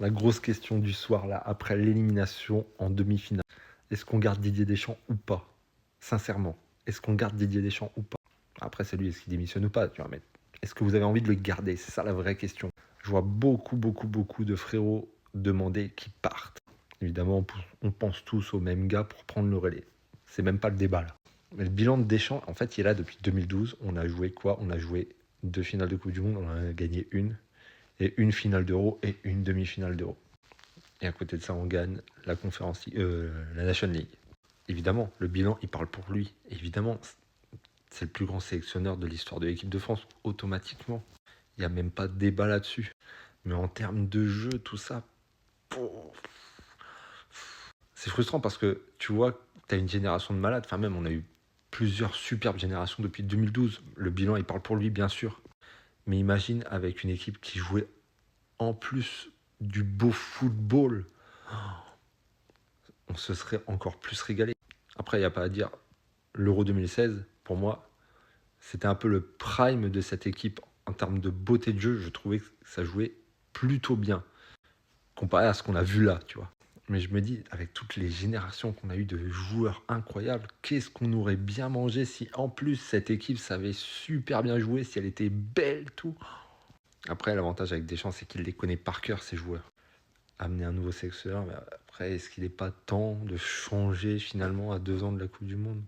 La grosse question du soir, là, après l'élimination en demi-finale. Est-ce qu'on garde Didier Deschamps ou pas? Sincèrement, est-ce qu'on garde Didier Deschamps ou pas? Après, c'est lui, est-ce qu'il démissionne ou pas, tu vois, mais est-ce que vous avez envie de le garder? C'est ça la vraie question. Je vois beaucoup de frérots demander qu'ils partent. Évidemment, on pense tous au même gars pour prendre le relais. C'est même pas le débat, là. Mais le bilan de Deschamps, en fait, il est là depuis 2012. On a joué quoi? On a joué 2 finales de Coupe du Monde, on en a gagné une, et une finale d'Euro et une demi-finale d'Euro. Et à côté de ça, on gagne la Nation League. Évidemment, le bilan, il parle pour lui. Évidemment, c'est le plus grand sélectionneur de l'histoire de l'équipe de France, automatiquement. Il n'y a même pas de débat là-dessus. Mais en termes de jeu, tout ça, c'est frustrant parce que tu vois, tu as une génération de malades. Enfin, même, on a eu plusieurs superbes générations depuis 2012. Le bilan, il parle pour lui, bien sûr. Mais imagine avec une équipe qui jouait en plus du beau football, on se serait encore plus régalé. Après, il n'y a pas à dire, l'Euro 2016, pour moi, c'était un peu le prime de cette équipe. En termes de beauté de jeu, je trouvais que ça jouait plutôt bien, comparé à ce qu'on a vu là, tu vois. Mais je me dis, avec toutes les générations qu'on a eues de joueurs incroyables, qu'est-ce qu'on aurait bien mangé si en plus cette équipe savait super bien jouer, si elle était belle, tout. Après, l'avantage avec Deschamps, c'est qu'il les connaît par cœur, ces joueurs. Amener un nouveau sélectionneur, mais après, est-ce qu'il n'est pas temps de changer finalement à 2 ans de la Coupe du Monde?